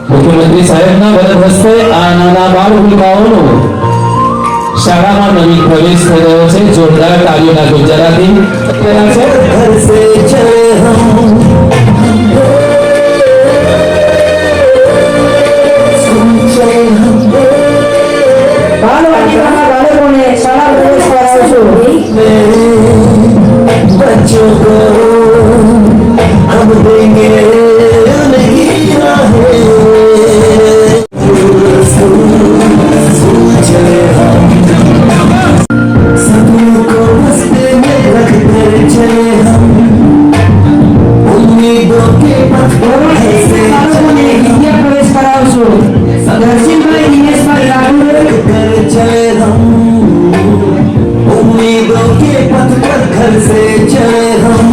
मुख्यमंत्री साहेबના વરદ હસ્તે આ નાના બાળ બાળકોનો શાળામાં નવીન પ્રવેશ થઈ રહ્યો છે। જોરદાર તાળીઓના ગોજરાથી પહેલા છે ઘર સે ચલે હમ બાળવાટીકાના બાળકોને શાળા પ્રવેશ કરાવશો। बच्चों को हम देंगे नहीं रहे चले हम सपनों को रास्ते में रख कर चले हम उम्मीदों के पथ पर ऐसे चले विद्या प्रवेश करावशो। दर्शनभाई दिनेशभाई राठौर रख कर चले हम उम्मीदों के पथ पर घर से चले हम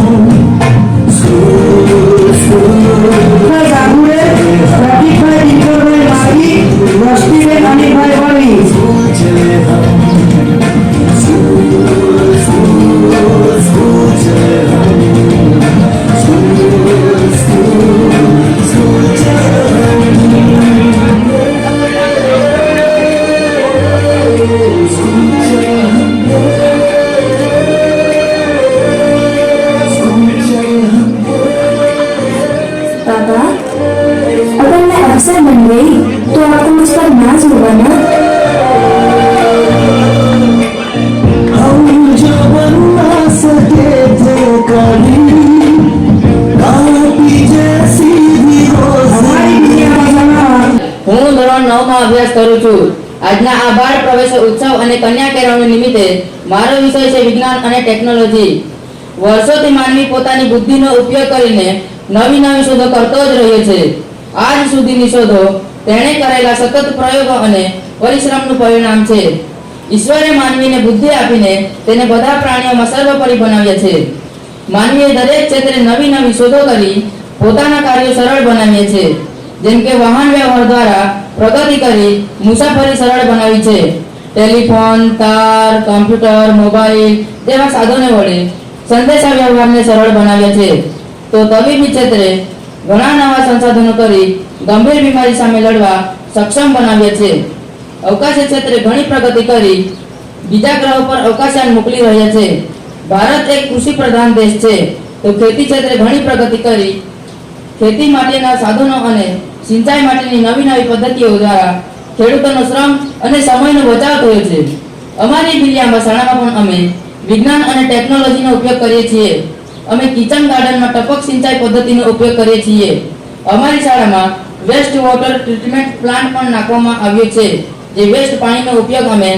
बन गई तो आपको मुझ पर नाज होगा ना। हम जो बनना सके थे कभी काटी जैसी भी હું ધોરણ 9 માં અભ્યાસ કરું છું। આજના આ બાળ પ્રવેશ ઉત્સવ અને કન્યા કેળવણી નિમિત્તે મારો વિષય છે વિજ્ઞાન અને ટેકનોલોજી। વર્ષોથી માનવી પોતાની બુદ્ધિનો ઉપયોગ કરીને નવી નવી શોધો કરતો જ રહ્યો છે। આજ સુધીની શોધો તેણે કરેલા સતત પ્રયોગો અને પરિશ્રમનું પરિણામ છે। ઈશ્વરે માનવીને બુદ્ધિ આપીને તેને બધા પ્રાણીઓમાં સર્વોપરી બનાવ્યા છે। માનવીએ દરેક ક્ષેત્રે નવી નવી શોધો કરી પોતાના કાર્યો સરળ બનાવ્યા છે। જેમ કે વાહન વ્યવહાર દ્વારા પ્રગતિ કરી મુસાફરી સરળ બનાવી છે। ટેલિફોન, તાર, કમ્પ્યુટર, મોબાઈલ જેવા સાધનો વડે સંદેશા વ્યવહારને સરળ બનાવ્યા છે। તો તબીબી ક્ષેત્રે ઘણા નવા સંસાધનો કરી ગંભીર બીમારી સામે લડવા સક્ષમ બનાવ્યા છે। અવકાશ ક્ષેત્રે ઘણી પ્રગતિ કરી બીજા ગ્રહો પર અવકાશયાન મોકલી રહ્યા છે। ભારત એક કૃષિ પ્રધાન દેશ છે તો ખેતી ક્ષેત્રે ઘણી પ્રગતિ કરી ખેતી માટેના સાધનો અને સિંચાઈ માટેની નવી નવી પદ્ધતિઓ દ્વારા ખેડૂતોનો શ્રમ અને સમયનો બચાવ થયો છે। અમારી બિલિયામાં શાળામાં પણ અમે વિજ્ઞાન અને ટેકનોલોજીનો ઉપયોગ કરીએ છીએ। અમે કિચન ગાર્ડનમાં ટપક સિંચાઈ પદ્ધતિનો ઉપયોગ કરીએ છીએ। અમારી શાળામાં વેસ્ટ વોટર ટ્રીટમેન્ટ પ્લાન્ટ પણ નાખવામાં આવ્યો છે જે વેસ્ટ પાણીનો ઉપયોગ અમે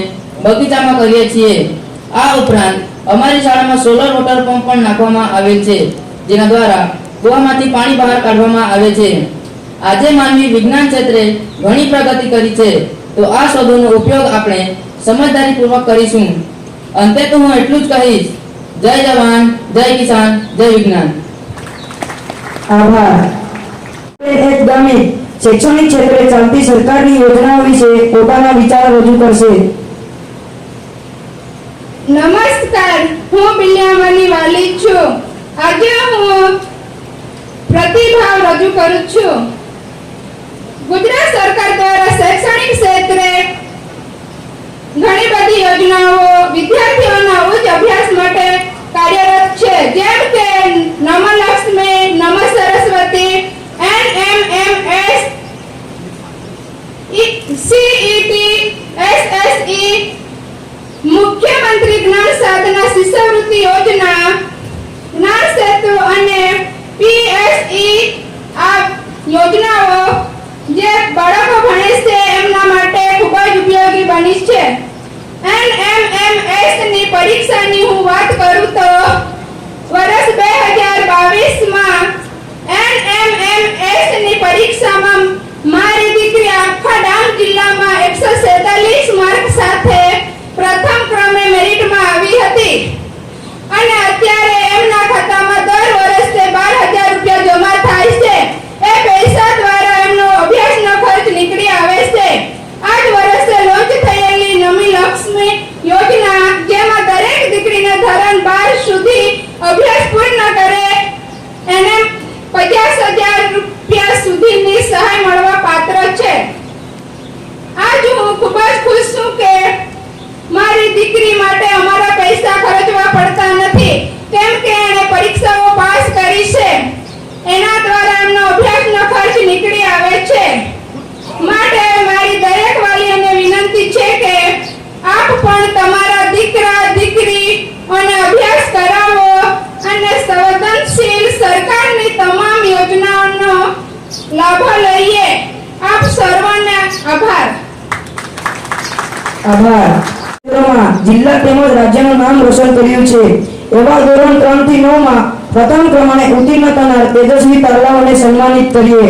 બગીચામાં કરીએ છીએ। આ ઉપરાંત અમારી શાળામાં સોલર વોટર પંપ પણ નાખવામાં આવેલ છે જેના દ્વારા કૂવામાંથી પાણી બહાર કાઢવામાં આવે છે। આજે માનવી વિજ્ઞાન ક્ષેત્રે ઘણી પ્રગતિ કરી છે તો આ શોધોનો ઉપયોગ આપણે સમજદારીપૂર્વક કરીશું। અંતે તો હું એટલું જ કહીશ, जय जवान, जय किसान, जय विज्ञान। आभार। एक गामे शैक्षणिक क्षेत्रे चालती सरकारनी योजनाओं विશે પોતાના વિચાર રજૂ કરશે। નમસ્કાર, હું બિલિયામાની વાલી છું। આજે હું પ્રતિભાવ રજૂ કરું છું। ગુજરાત સરકાર દ્વારા શૈક્ષણિક ક્ષેત્રે ઘણી બધી યોજનાઓ વિદ્યાર્થીઓના ઉચ્ચ અભ્યાસ માટે કાર્યરત છે, જેમ કે નમો લક્ષ્મી, નમો સરસ્વતી, NMMS, CET, SSE, મુખ્યમંત્રી જ્ઞાન સાધના શિષ્યવૃત્તિ યોજના, જ્ઞાન સેતુ અને PSE આ યોજનાઓ જે બાળકો ભણે છે એમના માટે ખૂબ જ ઉપયોગી બની છે। NMMS ની પરીક્ષાની હું વાત કરું તો વર્ષ 2022 માં NMMS ની પરીક્ષામાં મારી દીકરી આખા ડાંગ જિલ્લામાં 147 માર્ક સાથે પ્રથમ ક્રમે મેરિટમાં આવી હતી અને અત્યારે એમના ખાતામાં દર વર્ષે 12,000 રૂપિયા જમા થાય આભાર. ધોરણમાં જિલ્લા તેમજ રાજ્યનું નામ રોશન કર્યું છે એવા ધોરણ 3 થી 9 માં પ્રથમ ક્રમાંકે ઉત્તીર્ણ થનાર તેજસ્વી તારલાઓને સન્માનિત કરીએ.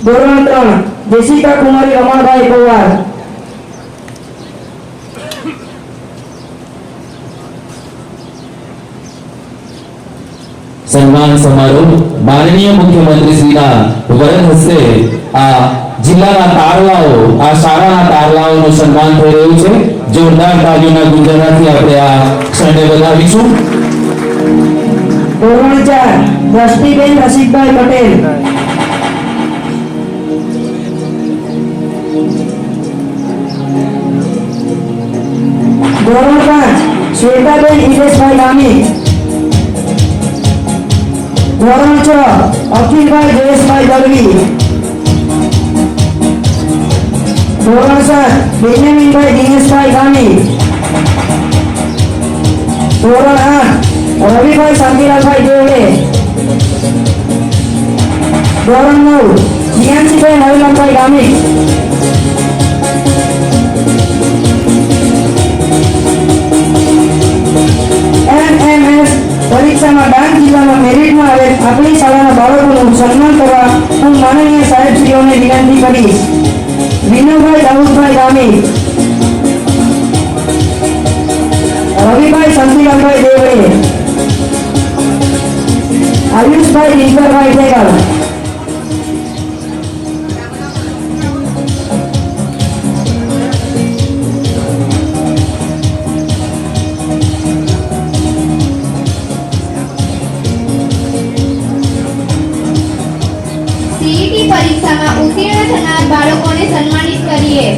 ધોરણ 3 જેસિકા કુમારી રમણભાઈ પવાર. સન્માન સમારોહ માનનીય મુખ્યમંત્રી શ્રીના વરદ હસ્તે આ જિલ્લાના તારલાઓ, આ શાળાના તારલાઓનું સન્માન થઈ રહ્યું છે. જોરદાર તાળીઓના ગુંજરાથી આપણે આ ક્ષણને વધાવીશું. ધોરણ 4 દ્રષ્ટિબેન રસિકભાઈ પટેલ. ધોરણ 5 શ્વેતાબેન હિરેશભાઈ ગામી. ધોરણ 6 અખિલભાઈ જયેશભાઈ દળવી. ધોરણ 7 બેન્યામીનભાઈ દિનેશભાઈ ગામી. ધોરણ 8 રવિભાઈ શાંતિલાલભાઈ દેવડે. ધોરણ 9 જીયાનસીભાઈ નવીનભાઈ ગામી. MMS પરીક્ષામાં ડાંગ જિલ્લામાં મેરિટમાં આવેલ આપણી શાળાના બાળકોનું સન્માન કરવા હું માનનીય સાહેબશ્રીઓને વિનંતી કરીશ. વિનુભાઈ દાઉદભાઈ ગામી. રવિભાઈ શાંતિલાલભાઈ દેવડે. આયુષભાઈ દિનકરભાઈ ઠેકર. CET પરીક્ષામાં ઉત્તીર્ણ થનાર બાળકોને સન્માનિત કરીએ.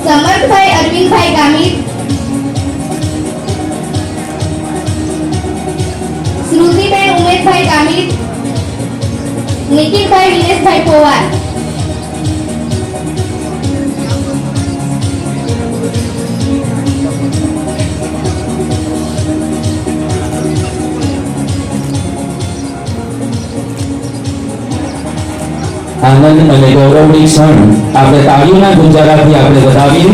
સમર્થભાઈ અરવિંદભાઈ ગામિત. સ્મૃતિબેન ઉમેશભાઈ ગામિત. નિખિલભાઈ વિનેશભાઈ પવાર. આનંદ અને ગૌરવની ક્ષણ આપણે તાળીઓના ગુંજારાથી આપણે વધાવીએ.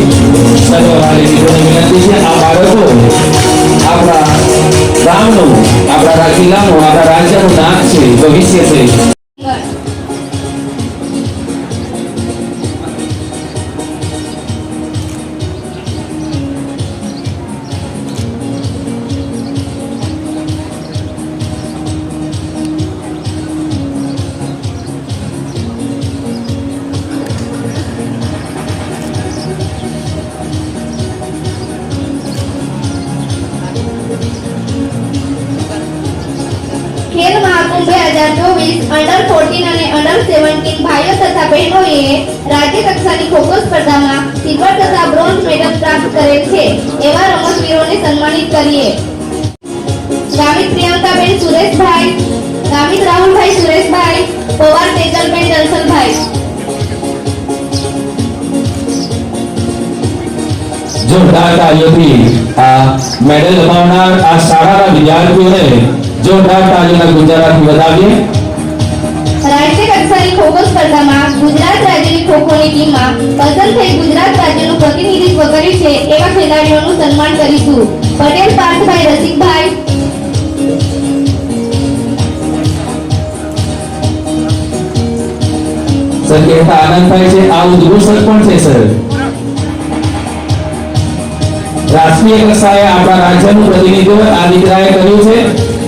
સર્વ વાલી મિત્રોને વિનંતી છે, આ બાળકો આપણા ગામનું, આપણા જિલ્લાનું, આપણા રાજ્યનું નામ છે, ભવિષ્ય છે. ખેલ મહાકુંભ 2024 અંડર 14 અને અંડર 17 ભાઈઓ તથા બહેનોએ રાજ્ય કક્ષાની ખોખો સ્પર્ધામાં સિલ્વર તથા બ્રોન્ઝ મેડલ પ્રાપ્ત કરેલ છે એવા રમતવીરોને સન્માનિત કરીએ. ગામિત પ્રિયંકાબેન સુરેશભાઈ. ગામિત રાહુલભાઈ સુરેશભાઈ. પવાર તેજલબેન દલસલભાઈ. જોરદાર તાળીઓથી આ મેડલ અપાવનાર આ શાળાના વિદ્યાર્થીઓને જોરદાર તાળીઓના ગુંજારાથી વધાવીએ. રાજ્ય કક્ષાની ખોખો સ્પર્ધામાં ગુજરાત રાજ્યની ખોખોની ટીમમાં પસંદ થઈ ગુજરાત રાજ્યનું પ્રતિનિધિત્વ કર્યું છે એવા ખેલાડીઓનું સન્માન કરીશું. પટેલ પાર્થભાઈ રસિકભાઈ. સર કહેતા આનંદ થાય છે, આ ઉદ્ઘોષક પણ છે સર. રાષ્ટ્રીય કક્ષાએ આપણા રાજ્યનું પ્રતિનિધિત્વ આ દીકરાએ કર્યું છે.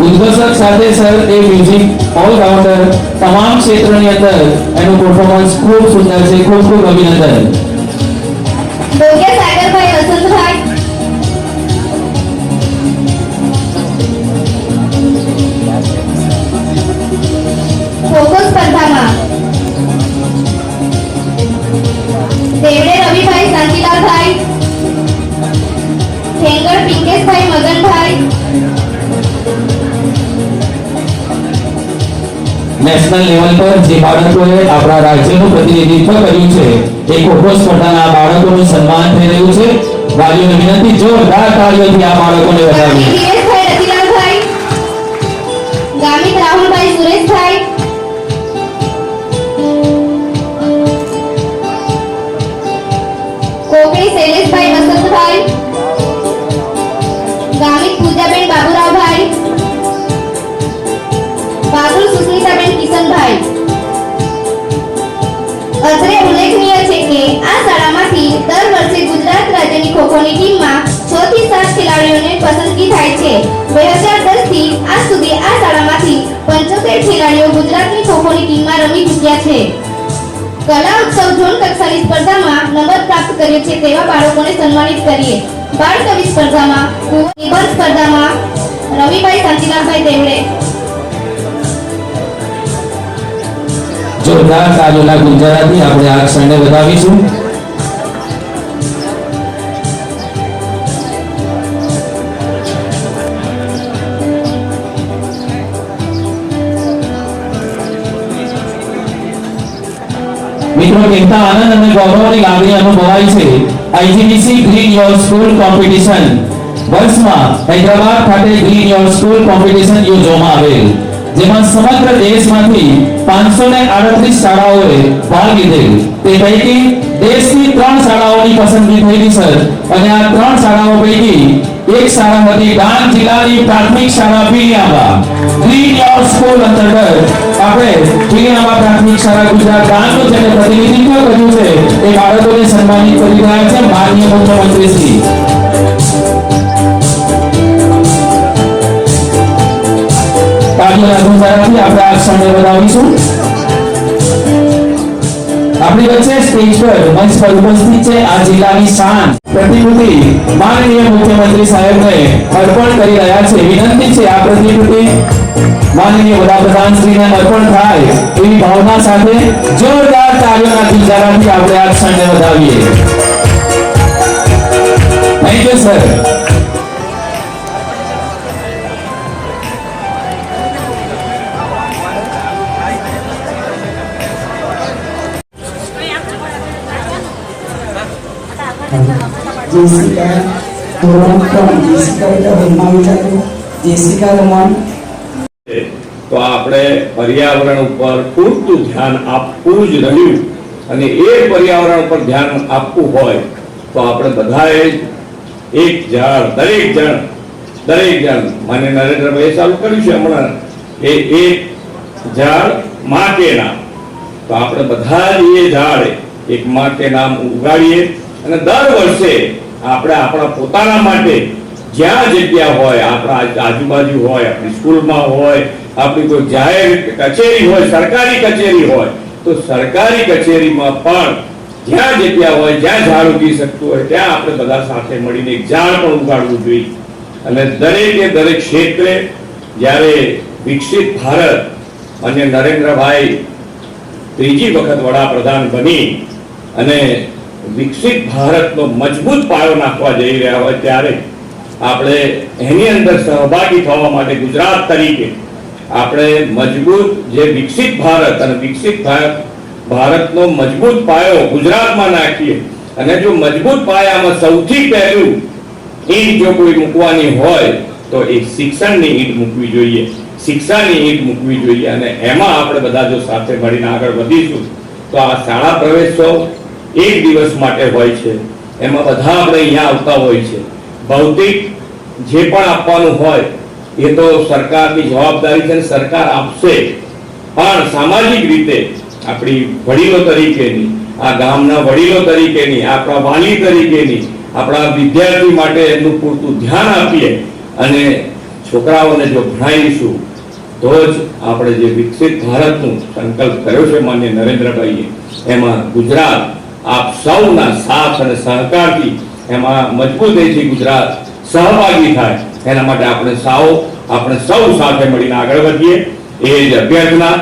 ઉદ્ઘોષક સાથે સર એ મ્યુઝિક ઓલરાઉન્ડર તમામ ક્ષેત્રની અંદર એનું પરફોર્મન્સ ખૂબ સુંદર છે. ખૂબ ખૂબ અભિનંદન. ડોગિયા સાગરભાઈ વસંતભાઈ. ખોખો સ્પર્ધામાં દેવડે રવિભાઈ શાંતિલાલભાઈ. ઠેંગર પિંકેશભાઈ મગનભાઈ. નેશનલ લેવલ પર જે બાળકોએ આપણા રાજ્યનું પ્રતિનિધિત્વ કર્યું છે એ ખોખો સ્પર્ધાના બાળકોનું સન્માન થઈ રહ્યું છે. વાલીઓને વિનંતી, જોરદાર તાળીઓથી આ બાળકોને વધાવીએ. દિનેશભાઈ રતિલાલભાઈ, ગામિત રાહુલભાઈ સુરેશભાઈ, કોકણી શૈલેષભાઈ વસંતભાઈ, ગામિત પૂજાબેન બાબુરાવભાઈ, બાગુલ સુસ્મિતાબેન કિશનભાઈ. અત્રે ઉલ્લેખનીય છે કે આ શાળામાંથી દર વર્ષે ગુજરાત રાજ્યની ખોખોની ટીમમાં 6 થી 7 ખેલાડીઓની પસંદગી થાય છે. 2010 થી આજ સુધી આ શાળામાંથી 75 ખેલાડીઓ ગુજરાતની ખોખોની ટીમમાં રમી ચૂક્યા છે. કલા ઉત્સવ ઝોન કક્ષાની સ્પર્ધામાં નંબર પ્રાપ્ત કર્યો છે તેવા બાળકોને સન્માનિત કરીએ. બાળ કવિ સ્પર્ધામાં, નિબંધ સ્પર્ધામાં રવિભાઈ શાંતિલાલભાઈ દેવડે. જોરદાર તાળીઓના ગુંજરાથી આપણે આ ક્ષણને વધાવીશું. મિત્રો, કેટલા આનંદ અને ગૌરવની લાગણી અનુભવાય છે. આઈજીડીસી ગ્રીન યોર સ્કૂલ કોમ્પિટિશન વર્ષમાં હૈદરાબાદ ખાતે ગ્રીન યોર સ્કૂલ કોમ્પિટિશન યોજવામાં આવેલ, જેમાં સમગ્ર દેશમાંથી 538 શાળાઓએ ભાગ લીધેલ. તે પૈકી દેશની 3 શાળાઓની પસંદગી થયેલી સર, અને આ 3 શાળાઓ પૈકી એક શાળા હતી ડાંગ જિલ્લાની પ્રાથમિક શાળા પીલિયાંબા. ગ્રીન યોર સ્કૂલ અંતર્ગત આપણે પીલિયાંબા પ્રાથમિક શાળા ગુજરાત ડાંગનું જેને પ્રતિનિધિત્વ કર્યું છે એ બાળકોને સન્માનિત કરી રહ્યા છે માનનીય મુખ્યમંત્રી શ્રી. તાળીઓના ગુંજરાથી આપણે આ ક્ષણને વધાવીશું. આપણી વચ્ચે સ્ટેજ પર મંચ પર ઉપસ્થિત છે આ જિલ્લાની શાન પ્રતિકૃતિ માનનીય મુખ્યમંત્રી સાહેબને અર્પણ કરી રહ્યા છે. વિનંતી છે આ પ્રતિકૃતિ માનનીય વડાપ્રધાન શ્રીને અર્પણ થાય એવી ભાવના સાથે જોરદાર તાળીઓના ગુંજરાથી આપણે આ ક્ષણને વધાવીએ. Thank you sir. જેસિકા ધોરણ 3 જેસિકા એટલે હનુમાન જેસિકા રમણ. તો આપણે પર્યાવરણ ઉપર પૂરતું ધ્યાન આપવું જ રહ્યું, અને એ પર્યાવરણ ઉપર ધ્યાન આપવું હોય તો આપણે બધાએ એક ઝાડ દરેક જણ માન્ય નરેન્દ્રભાઈએ ચાલુ કર્યું છે હમણાં એ એક ઝાડ માં કે નામ, તો આપણે બધા જ એ ઝાડ એક માં કે નામ ઉગાડીએ. અને દર વર્ષે આપણે આપણા પોતાના માટે જ્યાં જગ્યા હોય, આપણા આજુબાજુ હોય, આપણી સ્કૂલમાં હોય, આપણી કોઈ જાહેર કચેરી હોય, સરકારી કચેરી હોય, તો સરકારી કચેરીમાં પણ જ્યાં જગ્યા હોય, જ્યાં ઝાડ ઉગી શકતું હોય ત્યાં આપણે બધા સાથે મળીને એક ઝાડ પણ ઉગાડવું જોઈએ. અને દરેક ક્ષેત્રે જ્યારે વિકસિત ભારત અને નરેન્દ્રભાઈ ત્રીજી વખત વડાપ્રધાન બની અને વિકસિત ભારતનો મજબૂત પાયો નાખવા જઈ રહ્યા હોય ત્યારે આપણે એની અંદર સહભાગી થવા માટે ગુજરાત તરીકે આપણે મજબૂત જે વિકસિત ભારત અને વિકસિત ભારતનો મજબૂત પાયો ગુજરાતમાં નાખીએ. અને જો મજબૂત પાયામાં સૌથી પહેલું ઈંટ જો કોઈ મૂકવાની હોય તો એ શિક્ષણની ઈંટ મૂકવી જોઈએ, શિક્ષાની ઈંટ મૂકવી જોઈએ. અને એમાં આપણે બધા જો સાથે મળીને આગળ વધીશું તો આ શાળા પ્રવેશોત્સવ એક દિવસ માટે હોય છે, એમાં બધા આપણે અહીંયા આવતા હોય છે. ભૌતિક જે પણ આપવાનું હોય એ તો સરકારની જવાબદારી છે, સરકાર આપશે, પણ સામાજિક રીતે આપણી વડીલો તરીકેની, આ ગામના વડીલો તરીકેની, આપણા વાલી તરીકેની, આપણા વિદ્યાર્થી માટે એનું પૂરતું ધ્યાન આપીએ અને છોકરાઓને જો ભણાવીશું તો જ આપણે જે વિકસિત ભારતનું સંકલ્પ કર્યો છે માન્ય નરેન્દ્રભાઈએ, એમાં ગુજરાત આપ સૌના સાથ અને સહકારથી એમાં મજબૂતાઈથી ગુજરાત સહભાગી થાય. એના માટે આપણે સૌ સાથે મળીને આગળ વધીએ એ જ અભ્યર્થના.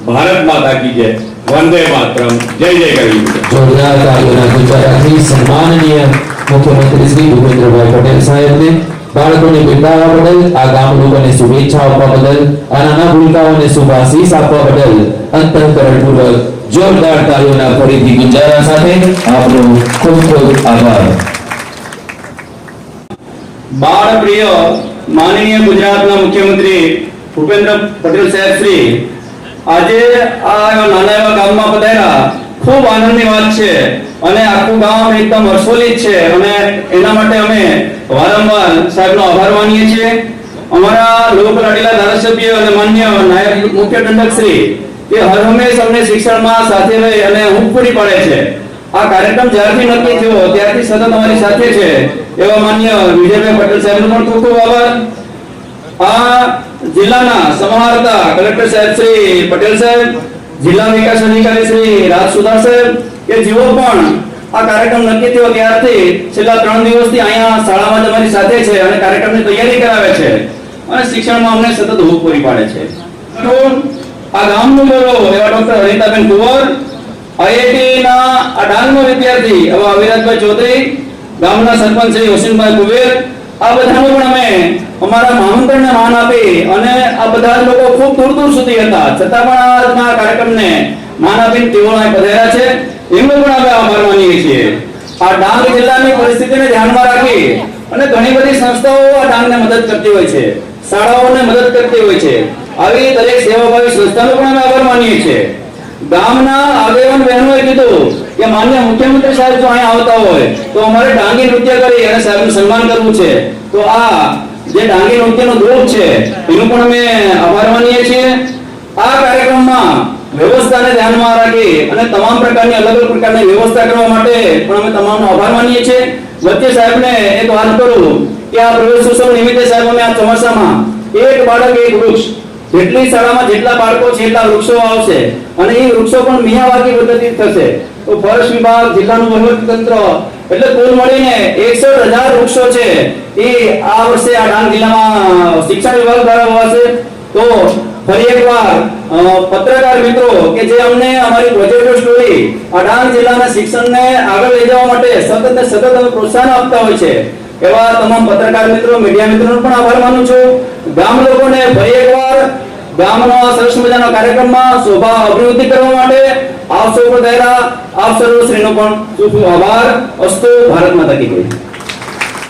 ભારત માતા કી જય, વંદે માતરમ, જય જય ગરવી. જોરદાર તાળીઓના ગુંજરાથી સન્માનનીય મુખ્યમંત્રી શ્રી ભૂપેન્દ્રભાઈ પટેલ સાહેબને બાળકોને બિરદાવવા બદલ, આ ગામ લોકોને શુભેચ્છા આપવા બદલ, આ નાના ભૂલકાઓને શુભાશીષ આપવા બદલ અંતઃકરણપૂર્વક જોરદાર તાળીઓના ફરીથી ગુંજારા સાથે આપનો ખૂબ ખૂબ આભાર. બાળ પ્રિય માનનીય ગુજરાતના મુખ્યમંત્રી ભૂપેન્દ્ર પટેલ સાહેબ શ્રી આજે આ નાના એવા ગામમાં પધાર્યા, ખૂબ આનંદની વાત છે અને આખું ગામ એકદમ હર્ષોલ્લિત છે અને એના માટે અમે વારંવાર સાહેબનો આભાર માનીએ છીએ. અમારા લોકલાડીલા ધારાસભ્ય અને માન્ય નાયબ મુખ્ય દંડક શ્રી કે હર હંમેશ અમને શિક્ષણમાં સાથે રહી અને ઊંઘ પૂરી પાડે છે. આ કાર્યક્રમ જ્યારથી નક્કી થયો ત્યારથી સતત અમારી સાથે છે એવા માન્ય વિજયભાઈ પટેલ સાહેબનો પણ ખૂબ ખૂબ આભાર. આ જિલ્લાના સમાહર્તા કલેક્ટર સાહેબ શ્રી પટેલ સાહેબ, જિલ્લા વિકાસ અધિકારી શ્રી રાજ સુધાર સાહેબ કે જેઓ પણ આ કાર્યક્રમ નક્કી થયો ત્યારથી છેલ્લા 3 દિવસથી અહીંયા શાળામાં જ અમારી સાથે છે અને કાર્યક્રમની તૈયારી કરાવે છે અને શિક્ષણમાં અમને સતત ઊભ પૂરી પાડે છે. તો આ ગામનું ગૌરવ એવા ડોક્ટર હરિતાબેન કુંવર, IIT ના આ ડાંગનો વિદ્યાર્થી એવા અવિરાજભાઈ ચૌધરી, ગામના સરપંચ શ્રી હોસીનભાઈ કુબેર, આ બધાનું પણ અમે અમારા આમંત્રણને માન આપી અને આ બધા લોકો ખૂબ દૂર દૂર સુધી હતા છતાં પણ આજના કાર્યક્રમને માન આપીને તેઓ અહીં પધાર્યા છે, એમનો પણ અમે આભાર માનીએ છીએ. આ ડાંગ જિલ્લાની પરિસ્થિતિને ધ્યાનમાં રાખી અને ઘણી બધી સંસ્થાઓ આ ડાંગને મદદ કરતી હોય છે, શાળાઓને મદદ કરતી હોય છે. આવી દરેક સેવાભાવી સંસ્થાનો પણ અમે આભાર માનીએ છીએ. ગામના આગેવાન બહેનોએ કીધું કે માન્ય મુખ્યમંત્રી સાહેબ જો અહીં આવતા હોય તો અમારે ડાંગી નૃત્ય કરી અને સાહેબનું સન્માન કરવું છે. તો આ જે ડાંગી નૃત્યનો ગ્રુપ છે એનું પણ અમે આભાર માનીએ છીએ. આ કાર્યક્રમમાં વ્યવસ્થાને ધ્યાનમાં રાખી અને તમામ પ્રકારની અલગ અલગ પ્રકારની વ્યવસ્થા કરવા માટે પણ અમે તમામનો આભાર માનીએ છીએ. વચ્ચે સાહેબને એક વાત કરું કે આ પ્રવેશોત્સવ નિમિત્તે સાહેબ અમે આ ચોમાસામાં એક બાળક એક વૃક્ષ, જેટલી શાળામાં જેટલા બાળકો છે એટલા વૃક્ષો આવશે અને એ વૃક્ષો પણ મિયાવાકી પદ્ધતિ થશે. તો ફોરેસ્ટ વિભાગ, જિલ્લાનું વહીવટી તંત્ર એટલે કુલ મળીને 61,000 વૃક્ષો છે એ આ વર્ષે આ ડાંગ જિલ્લામાં શિક્ષણ વિભાગ દ્વારા વાવશે. તો ફરી એકવાર પત્રકાર મિત્રો કે જે અમને અમારી પ્રોજેક્ટ સ્ટોરી આ ડાંગ જિલ્લાના શિક્ષણને આગળ લઈ જવા માટે સતત ને સતત અમે પ્રોત્સાહન આપતા હોય છે એવા તમામ પત્રકાર મિત્રો, મીડિયા મિત્રોનો પણ આભાર માનું છું. ગામ લોકોને ફરી એકવાર ગામનો સરસ મજાનો કાર્યક્રમમાં શોભા અભિવૃદ્ધિ કરવા માટે આપ સૌ પધાર્યા, આપ સર્વશ્રીનો પણ ખૂબ ખૂબ આભાર. અસ્તુ. ભારત માતા કી જય.